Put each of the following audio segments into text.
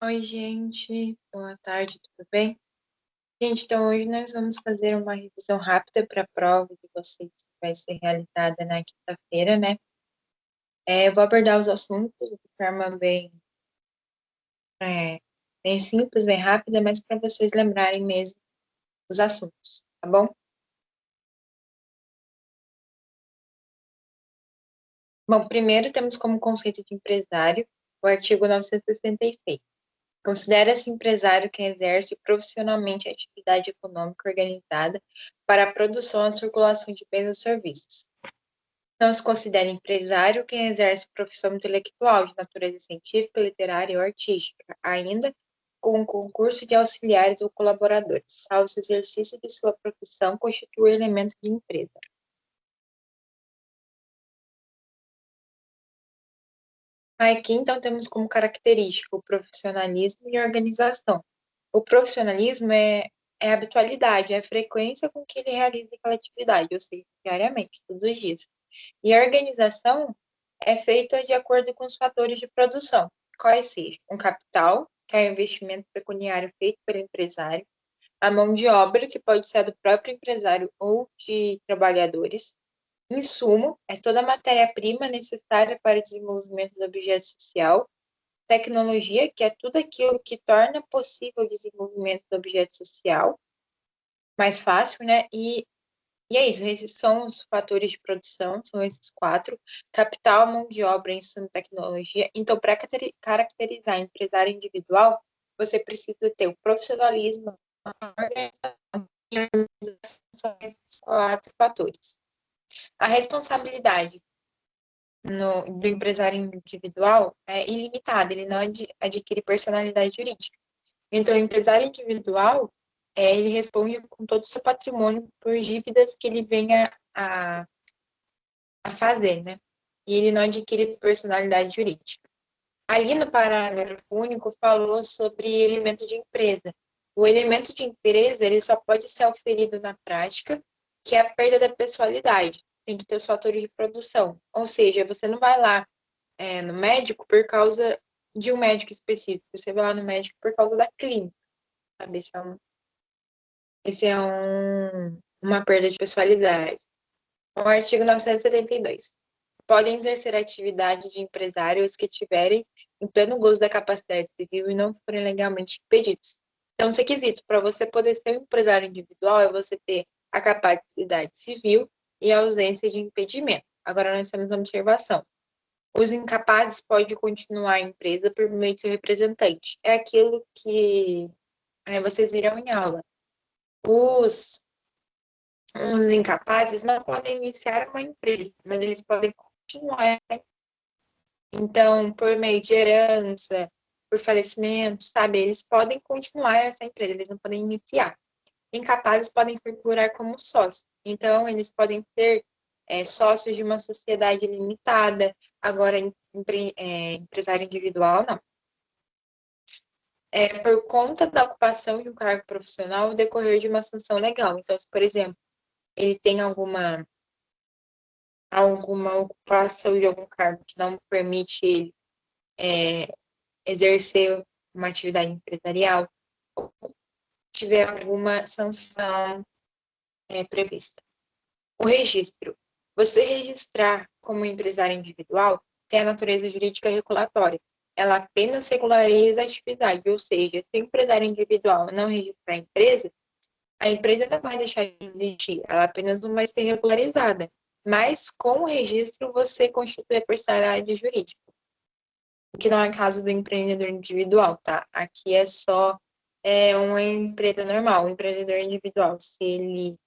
Oi, gente. Boa tarde, tudo bem? Gente, então hoje nós vamos fazer uma revisão rápida para a prova de vocês, que vai ser realizada na quinta-feira, né? Eu vou abordar os assuntos de forma é, bem simples, bem rápida, mas para vocês lembrarem mesmo os assuntos, tá bom? Bom, primeiro temos como conceito de empresário o artigo 966. Considera-se empresário quem exerce profissionalmente a atividade econômica organizada para a produção e circulação de bens ou serviços. Não se considera empresário quem exerce profissão intelectual de natureza científica, literária ou artística, ainda com concurso de auxiliares ou colaboradores, salvo se o exercício de sua profissão constituir elemento de empresa. Aqui, então, temos como característica o profissionalismo e a organização. O profissionalismo é a habitualidade, é a frequência com que ele realiza aquela atividade, ou seja, diariamente, todos os dias. E a organização é feita de acordo com os fatores de produção, quais sejam um capital, que é o investimento pecuniário feito pelo empresário, a mão de obra, que pode ser do próprio empresário ou de trabalhadores, insumo, é toda a matéria-prima necessária para o desenvolvimento do objeto social, tecnologia, que é tudo aquilo que torna possível o desenvolvimento do objeto social, mais fácil, né? E é isso, esses são os fatores de produção, são esses quatro: capital, mão de obra, insumo, tecnologia. Então, para caracterizar empresário individual, você precisa ter o profissionalismo, a organização e a organização, são esses quatro fatores. A responsabilidade do empresário individual é ilimitada, ele não adquire personalidade jurídica. Então, o empresário individual, ele responde com todo o seu patrimônio por dívidas que ele venha a fazer, né? E ele não adquire personalidade jurídica. Ali no parágrafo único falou sobre elemento de empresa. O elemento de empresa, ele só pode ser auferido na prática, que é a perda da pessoalidade. Tem que ter os fatores de produção. Ou seja, você não vai lá no médico por causa de um médico específico. Você vai lá no médico por causa da clínica, sabe? Uma perda de pessoalidade. O artigo 972. Podem exercer a atividade de empresário os que tiverem em pleno gozo da capacidade civil e não forem legalmente impedidos. Então, os requisitos para você poder ser um empresário individual é você ter a capacidade civil e a ausência de impedimento. Agora, nós temos uma observação. Os incapazes podem continuar a empresa por meio de seu representante. É aquilo que vocês viram em aula. Os, os incapazes não podem iniciar uma empresa, mas eles podem continuar. Então, por meio de herança, por falecimento, sabe? Eles podem continuar essa empresa, eles não podem iniciar. Incapazes podem figurar como sócios. Então, eles podem ser sócios de uma sociedade limitada. Agora, empresário individual, não. Por conta da ocupação de um cargo profissional no decorrer de uma sanção legal. Então, se, por exemplo, ele tem alguma ocupação de algum cargo que não permite ele exercer uma atividade empresarial, ou tiver alguma sanção prevista. O registro. Você registrar como empresário individual tem a natureza jurídica regulatória. Ela apenas regulariza a atividade, ou seja, se o empresário individual não registrar a empresa não vai deixar de existir, ela apenas não vai ser regularizada. Mas com o registro você constitui a personalidade jurídica, o que não é caso do empreendedor individual, tá? Aqui é só uma empresa normal. O empreendedor individual, se ele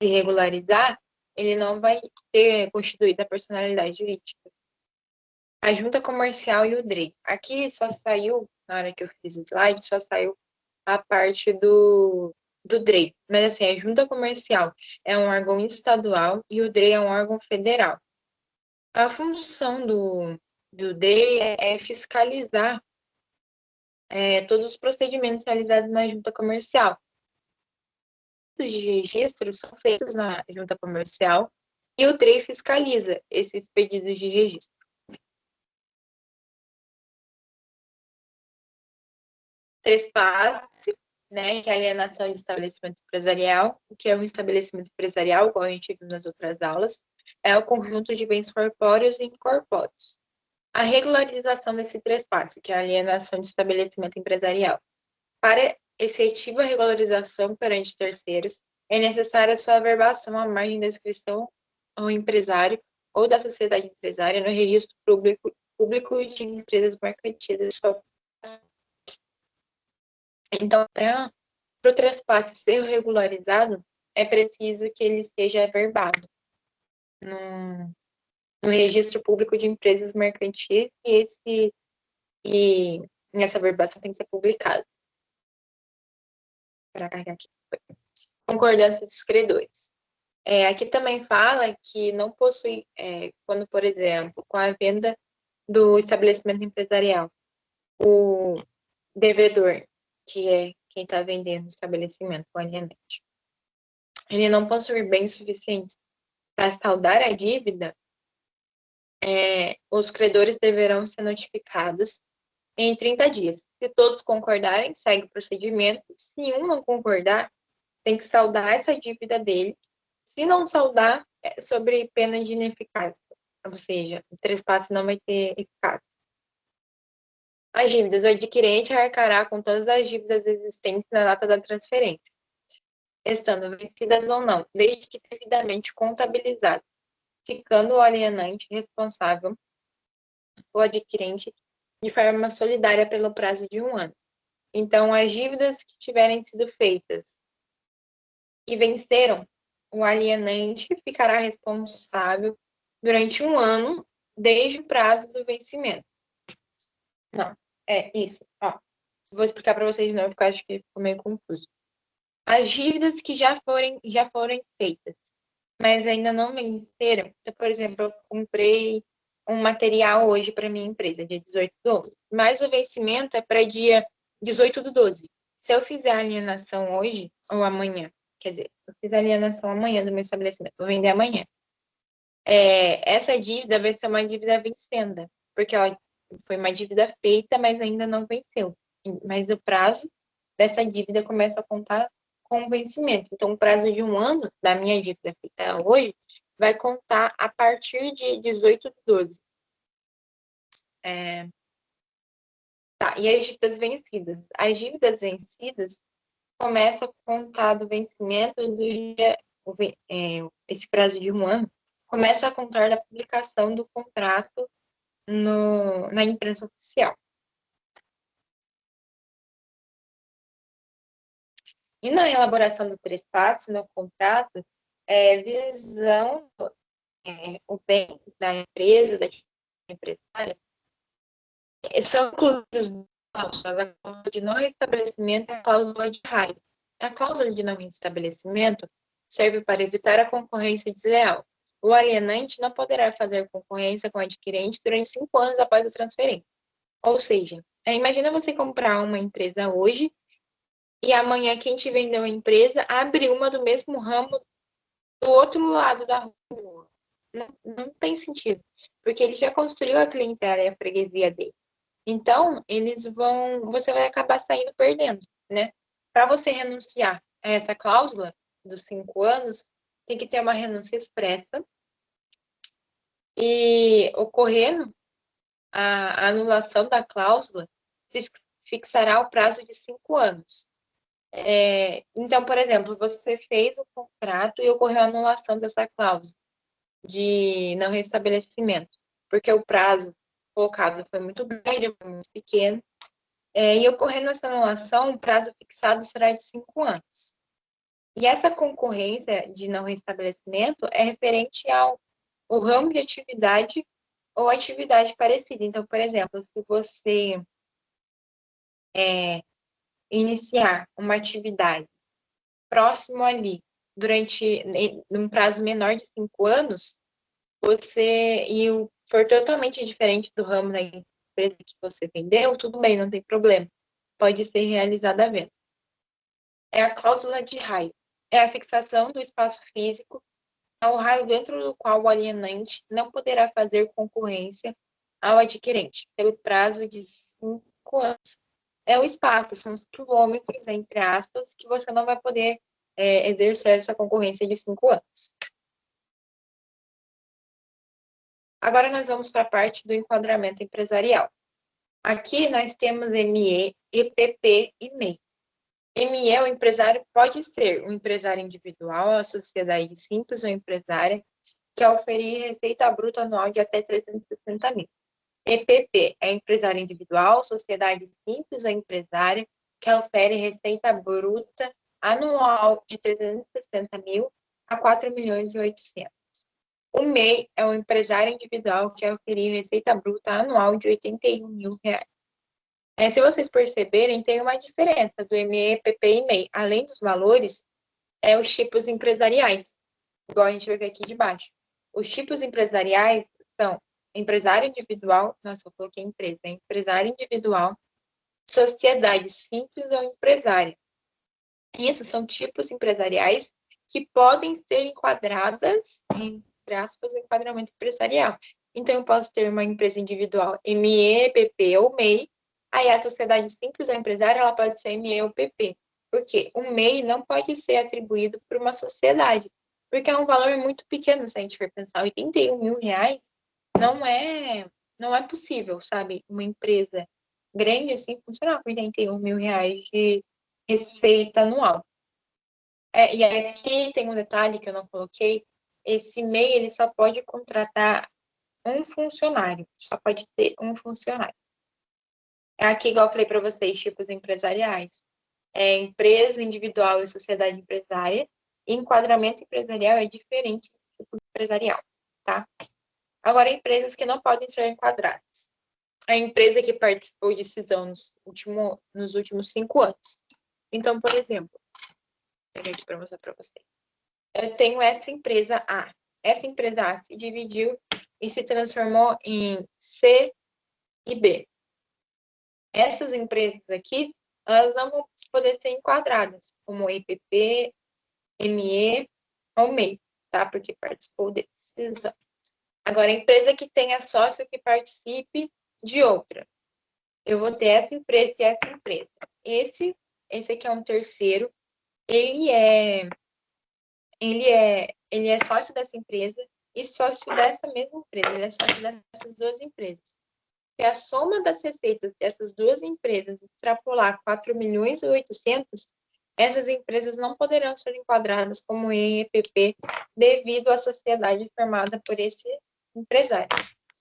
se regularizar, ele não vai ter constituído a personalidade jurídica. A junta comercial e o DREI. Aqui só saiu, na hora que eu fiz o slide, só saiu a parte do DREI. Mas assim, a junta comercial é um órgão estadual e o DREI é um órgão federal. A função do DREI é fiscalizar todos os procedimentos realizados na junta comercial. Os registros são feitos na junta comercial e o DREI fiscaliza esses pedidos de registro. trespasse, né, que é a alienação de estabelecimento empresarial, o que é um estabelecimento empresarial, igual a gente viu nas outras aulas, é o conjunto de bens corpóreos e incorpóreos. A regularização desse trespasse, que é a alienação de estabelecimento empresarial. Para efetiva regularização perante terceiros, é necessária sua averbação à margem da inscrição ao empresário ou da sociedade empresária no registro público de empresas mercantis. Então, para o trespasse ser regularizado, é preciso que ele esteja averbado no registro público de empresas mercantis e essa averbação tem que ser publicada. Para carregar aqui. Concordância dos credores. Aqui também fala que não possui, quando, por exemplo, com a venda do estabelecimento empresarial, o devedor, que é quem está vendendo o estabelecimento, o alienante, ele não possuir bens suficientes para saldar a dívida, os credores deverão ser notificados em 30 dias. Se todos concordarem, segue o procedimento. Se um não concordar, tem que saldar essa dívida dele. Se não saldar, é sobre pena de ineficácia. Ou seja, o trespasse não vai ter eficácia. As dívidas. O adquirente arcará com todas as dívidas existentes na data da transferência, estando vencidas ou não, desde que devidamente contabilizadas, ficando o alienante responsável, o adquirente, de forma solidária pelo prazo de 1 ano. Então, as dívidas que tiverem sido feitas e venceram, o alienante ficará responsável durante 1 ano, desde o prazo do vencimento. Não, é isso. Ó, vou explicar para vocês de novo, porque eu acho que ficou meio confuso. As dívidas que já foram feitas, mas ainda não venceram. Então, por exemplo, eu comprei um material hoje para minha empresa, dia 18/12, mas o vencimento é para dia 18/12. Se eu fizer a alienação hoje ou amanhã, quer dizer, eu fiz a alienação amanhã do meu estabelecimento, vou vender amanhã. Essa dívida vai ser uma dívida vencenda, porque ela foi uma dívida feita, mas ainda não venceu. Mas o prazo dessa dívida começa a contar com o vencimento. Então, o prazo de 1 ano da minha dívida feita hoje vai contar a partir de 18/12. Tá, e as dívidas vencidas? As dívidas vencidas começam a contar do vencimento do dia, esse prazo de 1 ano, começa a contar da publicação do contrato na imprensa oficial. E na elaboração do trespasse, no contrato, visando o bem da empresa, da empresária, são incluídos a cláusula de não restabelecimento e a cláusula de raio. A cláusula de não restabelecimento serve para evitar a concorrência desleal. O alienante não poderá fazer concorrência com o adquirente durante 5 anos após a transferência. Ou seja, imagina você comprar uma empresa hoje e amanhã quem te vendeu a empresa abre uma do mesmo ramo do outro lado da rua. Não tem sentido, porque ele já construiu a clientela e a freguesia dele. Então, você vai acabar saindo perdendo, né? Para você renunciar a essa cláusula dos 5 anos, tem que ter uma renúncia expressa e, ocorrendo a anulação da cláusula, se fixará o prazo de 5 anos. Então, por exemplo, você fez o contrato e ocorreu a anulação dessa cláusula de não restabelecimento, porque o prazo colocado foi muito grande, foi muito pequeno, e ocorrendo essa anulação, o prazo fixado será de 5 anos. E essa concorrência de não restabelecimento é referente ao ramo de atividade ou atividade parecida. Então, por exemplo, se você iniciar uma atividade próximo ali, durante um prazo menor de 5 anos, for totalmente diferente do ramo da empresa que você vendeu, tudo bem, não tem problema. Pode ser realizada a venda. É a cláusula de raio. É a fixação do espaço físico ao raio dentro do qual o alienante não poderá fazer concorrência ao adquirente, pelo prazo de 5 anos, é o espaço, são os quilômetros, entre aspas, que você não vai poder exercer essa concorrência de 5 anos. Agora nós vamos para a parte do enquadramento empresarial. Aqui nós temos ME, EPP e MEI. ME, o empresário pode ser um empresário individual, a sociedade simples ou empresária, que oferir receita bruta anual de até 360 mil. EPP é empresário individual, sociedade simples ou empresária, que ofere receita bruta anual de 360 mil a 4 milhões e 800. O MEI é um empresário individual que oferir receita bruta anual de 81 mil reais. Se vocês perceberem, tem uma diferença do ME, PP e MEI. Além dos valores, os tipos empresariais, igual a gente vai ver aqui de baixo. Os tipos empresariais são empresário individual, nossa, eu coloquei empresa, empresário individual, sociedade simples ou empresária. Isso são tipos empresariais que podem ser enquadradas, entre aspas, enquadramento empresarial. Então, eu posso ter uma empresa individual ME, PP ou MEI, aí a sociedade simples ou empresária, ela pode ser ME ou PP, porque o MEI não pode ser atribuído por uma sociedade, porque é um valor muito pequeno, se a gente for pensar, 81 mil reais não é possível, sabe? Uma empresa grande assim funcionar com 81 mil reais de receita anual. E aqui tem um detalhe que eu não coloquei, esse MEI ele só pode contratar um funcionário, só pode ter um funcionário. Aqui, igual eu falei para vocês, tipos empresariais. Empresa individual e sociedade empresária. Enquadramento empresarial é diferente do tipo empresarial, tá? Agora, empresas que não podem ser enquadradas. A empresa que participou de cisão nos últimos 5 anos. Então, por exemplo, vou pegar aqui para mostrar para vocês. Eu tenho essa empresa A. Essa empresa A se dividiu e se transformou em C e B. Essas empresas aqui, elas não vão poder ser enquadradas como EPP, ME ou MEI, tá? Porque participou de cisão. Agora, a empresa que tenha sócio que participe de outra. Eu vou ter essa empresa e essa empresa. Esse aqui é um terceiro. Ele é sócio dessa empresa e sócio dessa mesma empresa. Ele é sócio dessas duas empresas. Se a soma das receitas dessas duas empresas extrapolar 4 milhões e 800, essas empresas não poderão ser enquadradas como EPP devido à sociedade formada por esse empresário.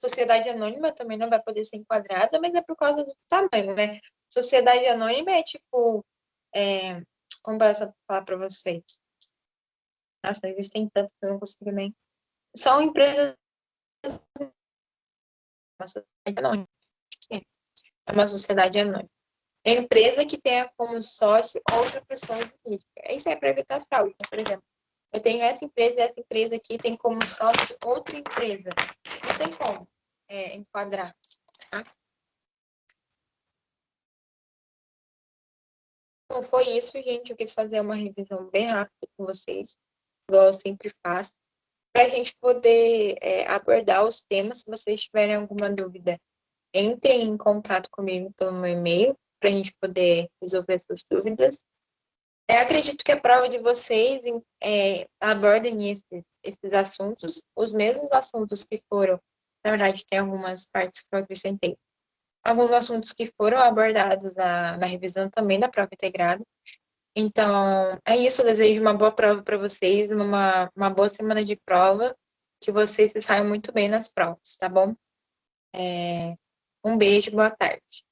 Sociedade anônima também não vai poder ser enquadrada, mas é por causa do tamanho, né? Sociedade anônima é tipo, como posso falar para vocês? Nossa, existem tantas que eu não consigo nem. São empresas. Uma sociedade anônima. É uma sociedade anônima. É empresa que tenha como sócio outra pessoa jurídica. Isso é para evitar fraude. Então, por exemplo, eu tenho essa empresa e essa empresa aqui tem como sócio outra empresa. Não tem como enquadrar. Tá? Então, foi isso, gente. Eu quis fazer uma revisão bem rápida com vocês, igual eu sempre faço, para a gente poder abordar os temas. Se vocês tiverem alguma dúvida, entrem em contato comigo pelo meu e-mail, para a gente poder resolver essas dúvidas. Acredito que a prova de vocês abordem esses assuntos, os mesmos assuntos que foram, na verdade, tem algumas partes que eu acrescentei, alguns assuntos que foram abordados na revisão também da prova integrada. Então, é isso. Eu desejo uma boa prova para vocês, uma boa semana de prova, que vocês se saiam muito bem nas provas, tá bom? Um beijo, boa tarde.